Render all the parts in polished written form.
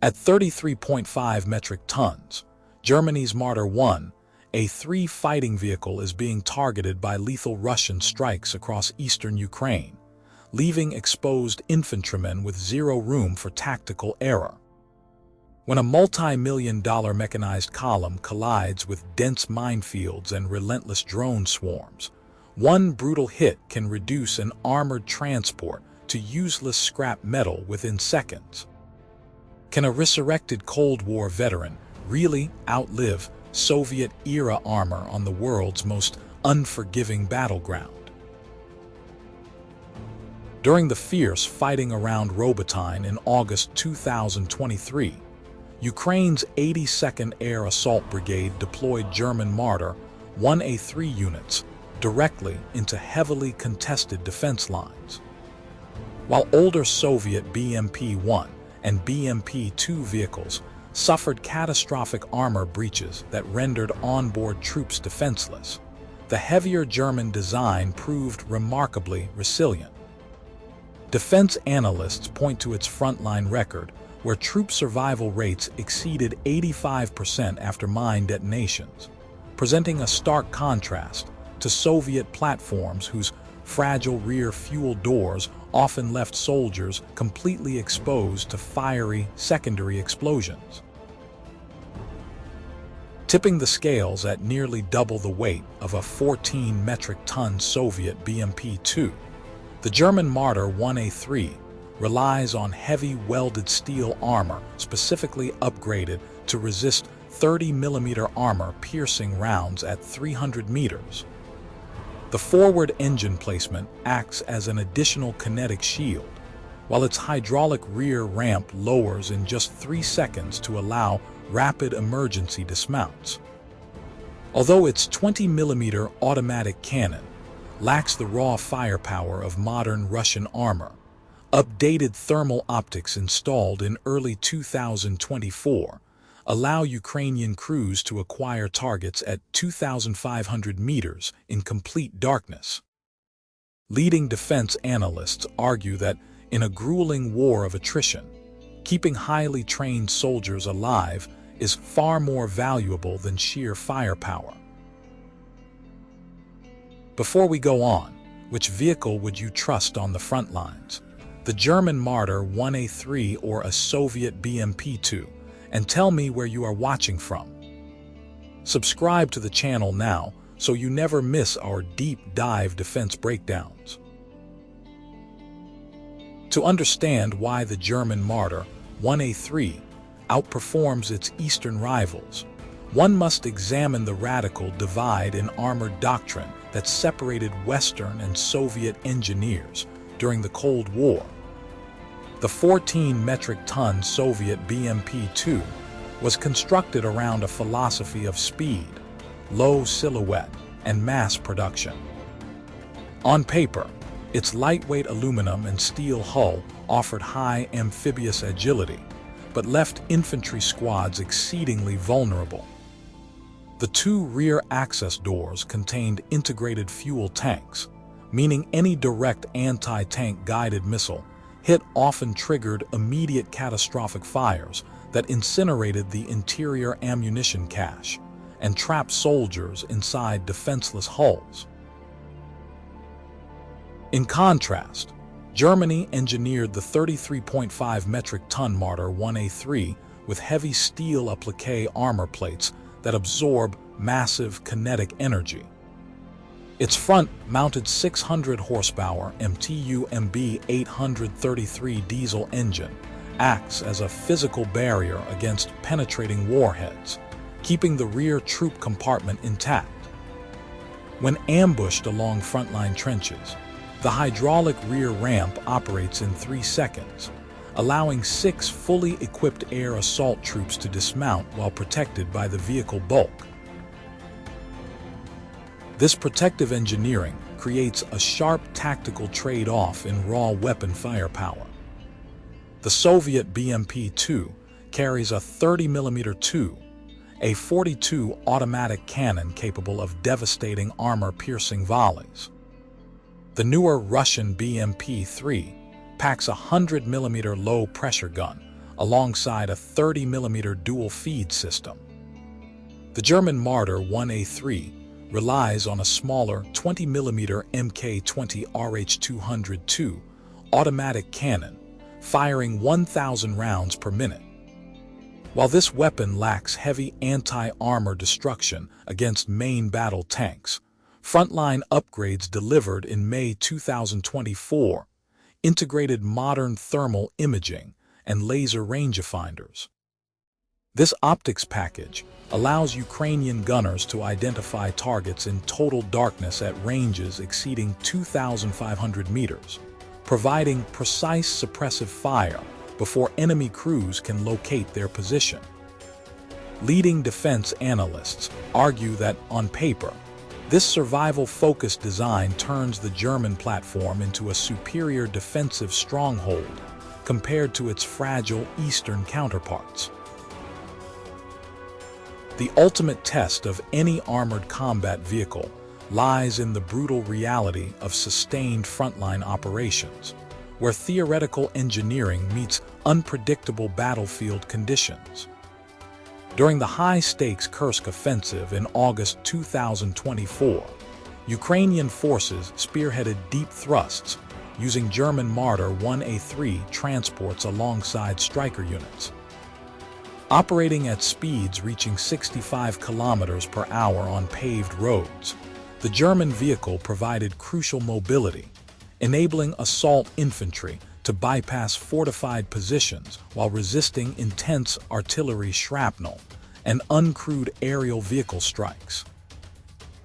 At 33.5 metric tons, Germany's Marder 1A3 fighting vehicle is being targeted by lethal Russian strikes across eastern Ukraine, leaving exposed infantrymen with zero room for tactical error. When a multi-million-dollar mechanized column collides with dense minefields and relentless drone swarms, one brutal hit can reduce an armored transport to useless scrap metal within seconds. Can a resurrected Cold War veteran really outlive Soviet-era armor on the world's most unforgiving battleground? During the fierce fighting around Robotyne in August 2023, Ukraine's 82nd Air Assault Brigade deployed German Marder 1A3 units directly into heavily contested defense lines. While older Soviet BMP-1 and BMP-2 vehicles suffered catastrophic armor breaches that rendered onboard troops defenseless, the heavier German design proved remarkably resilient. Defense analysts point to its frontline record, where troop survival rates exceeded 85% after mine detonations, presenting a stark contrast to Soviet platforms whose fragile rear fuel doors often left soldiers completely exposed to fiery secondary explosions. Tipping the scales at nearly double the weight of a 14 metric ton Soviet BMP-2, the German Marder 1A3 relies on heavy welded steel armor specifically upgraded to resist 30mm armor-piercing rounds at 300 meters. The forward engine placement acts as an additional kinetic shield, while its hydraulic rear ramp lowers in just 3 seconds to allow rapid emergency dismounts. Although its 20mm automatic cannon lacks the raw firepower of modern Russian armor, updated thermal optics installed in early 2024 allow Ukrainian crews to acquire targets at 2,500 meters in complete darkness. Leading defense analysts argue that in a grueling war of attrition, keeping highly trained soldiers alive is far more valuable than sheer firepower. Before we go on, which vehicle would you trust on the front lines? The German Marder 1A3 or a Soviet BMP-2? And tell me where you are watching from. Subscribe to the channel now so you never miss our deep dive defense breakdowns. To understand why the German Marder 1A3 outperforms its eastern rivals, one must examine the radical divide in armored doctrine that separated Western and Soviet engineers during the Cold War. The 14 metric ton Soviet BMP-2 was constructed around a philosophy of speed, low silhouette, and mass production. On paper, its lightweight aluminum and steel hull offered high amphibious agility, but left infantry squads exceedingly vulnerable. The 2 rear access doors contained integrated fuel tanks, meaning any direct anti-tank guided missile hit often triggered immediate catastrophic fires that incinerated the interior ammunition cache and trapped soldiers inside defenseless hulls. In contrast, Germany engineered the 33.5 metric ton Marder 1A3 with heavy steel applique armor plates that absorb massive kinetic energy. Its front-mounted 600 horsepower MTU-MB 833 diesel engine acts as a physical barrier against penetrating warheads, keeping the rear troop compartment intact. When ambushed along frontline trenches, the hydraulic rear ramp operates in 3 seconds, allowing 6 fully equipped air assault troops to dismount while protected by the vehicle bulk. This protective engineering creates a sharp tactical trade-off in raw weapon firepower. The Soviet BMP-2 carries a 30mm .2, a .42 automatic cannon capable of devastating armor-piercing volleys. The newer Russian BMP-3 packs a 100mm low-pressure gun, alongside a 30mm dual-feed system. The German Marder 1A3 relies on a smaller 20mm Mk20 RH202 automatic cannon, firing 1,000 rounds per minute. While this weapon lacks heavy anti-armor destruction against main battle tanks, frontline upgrades delivered in May 2024 integrated modern thermal imaging and laser rangefinders. This optics package allows Ukrainian gunners to identify targets in total darkness at ranges exceeding 2,500 meters, providing precise suppressive fire before enemy crews can locate their position. Leading defense analysts argue that, on paper, this survival-focused design turns the German platform into a superior defensive stronghold compared to its fragile Eastern counterparts. The ultimate test of any armored combat vehicle lies in the brutal reality of sustained frontline operations, where theoretical engineering meets unpredictable battlefield conditions. During the high-stakes Kursk offensive in August 2024, Ukrainian forces spearheaded deep thrusts using German Marder 1A3 transports alongside Stryker units. Operating at speeds reaching 65 kilometers per hour on paved roads, the German vehicle provided crucial mobility, enabling assault infantry to bypass fortified positions while resisting intense artillery shrapnel and uncrewed aerial vehicle strikes.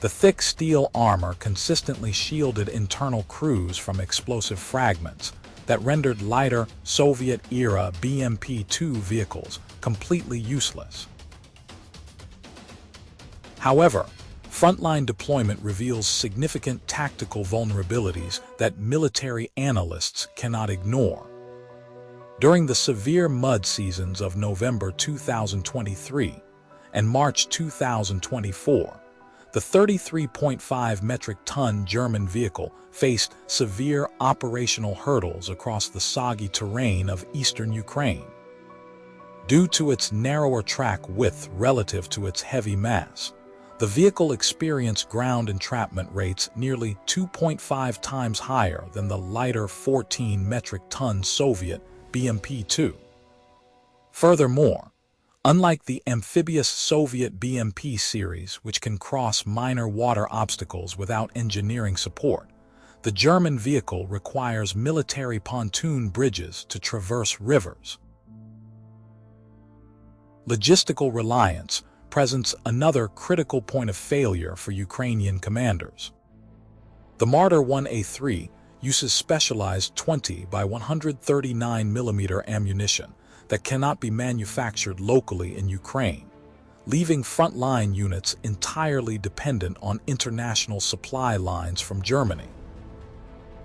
The thick steel armor consistently shielded internal crews from explosive fragments that rendered lighter Soviet-era BMP-2 vehicles completely useless. However, frontline deployment reveals significant tactical vulnerabilities that military analysts cannot ignore. During the severe mud seasons of November 2023 and March 2024, the 33.5 metric ton German vehicle faced severe operational hurdles across the soggy terrain of eastern Ukraine. Due to its narrower track width relative to its heavy mass, the vehicle experienced ground entrapment rates nearly 2.5 times higher than the lighter 14 metric ton Soviet BMP-2. Furthermore, unlike the amphibious Soviet BMP series, which can cross minor water obstacles without engineering support, the German vehicle requires military pontoon bridges to traverse rivers. Logistical reliance presents another critical point of failure for Ukrainian commanders. The Marder 1A3 uses specialized 20 by 139mm ammunition that cannot be manufactured locally in Ukraine, leaving frontline units entirely dependent on international supply lines from Germany.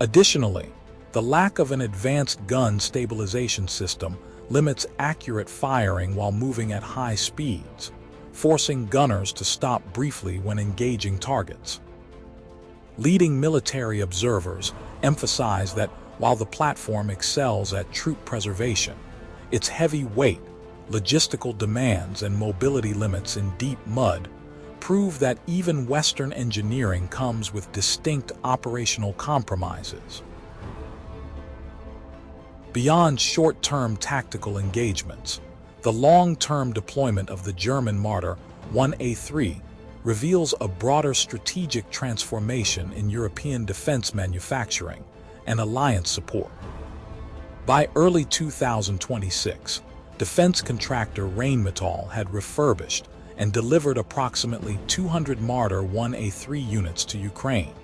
Additionally, the lack of an advanced gun stabilization system limits accurate firing while moving at high speeds, forcing gunners to stop briefly when engaging targets. Leading military observers emphasize that while the platform excels at troop preservation, its heavy weight, logistical demands, and mobility limits in deep mud prove that even Western engineering comes with distinct operational compromises. Beyond short-term tactical engagements, the long-term deployment of the German Marder 1A3 reveals a broader strategic transformation in European defense manufacturing and alliance support. By early 2026, defense contractor Rheinmetall had refurbished and delivered approximately 200 Marder 1A3 units to Ukraine.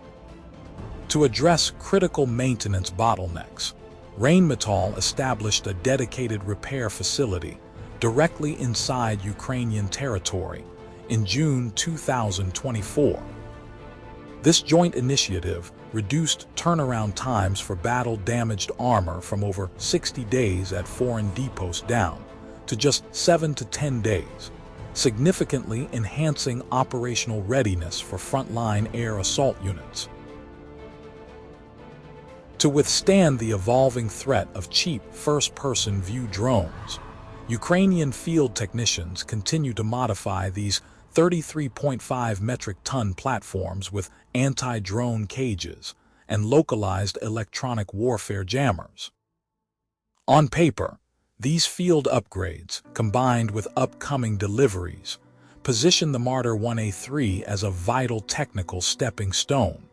To address critical maintenance bottlenecks, Rheinmetall established a dedicated repair facility directly inside Ukrainian territory in June 2024. This joint initiative reduced turnaround times for battle-damaged armor from over 60 days at foreign depots down to just 7 to 10 days, significantly enhancing operational readiness for frontline air assault units. To withstand the evolving threat of cheap first-person view drones, Ukrainian field technicians continue to modify these 33.5 metric ton platforms with anti-drone cages and localized electronic warfare jammers. On paper, these field upgrades, combined with upcoming deliveries, position the Marder 1A3 as a vital technical stepping stone.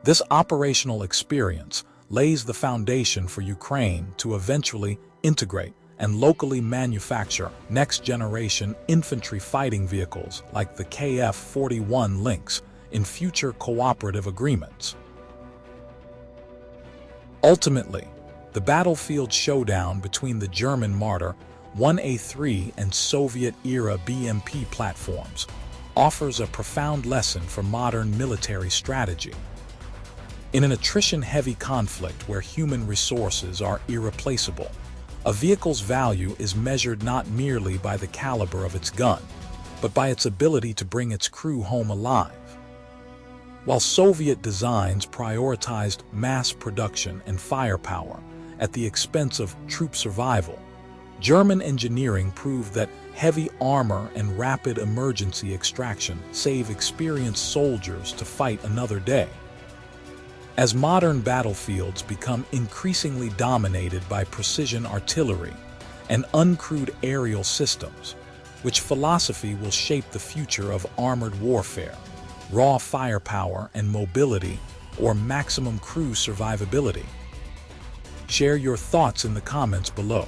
This operational experience lays the foundation for Ukraine to eventually integrate and locally manufacture next-generation infantry fighting vehicles like the KF-41 Lynx in future cooperative agreements. Ultimately, the battlefield showdown between the German Marder 1A3 and Soviet-era BMP platforms offers a profound lesson for modern military strategy. In an attrition-heavy conflict where human resources are irreplaceable, a vehicle's value is measured not merely by the caliber of its gun, but by its ability to bring its crew home alive. While Soviet designs prioritized mass production and firepower at the expense of troop survival, German engineering proved that heavy armor and rapid emergency extraction save experienced soldiers to fight another day. As modern battlefields become increasingly dominated by precision artillery and uncrewed aerial systems, which philosophy will shape the future of armored warfare, raw firepower and mobility, or maximum crew survivability? Share your thoughts in the comments below.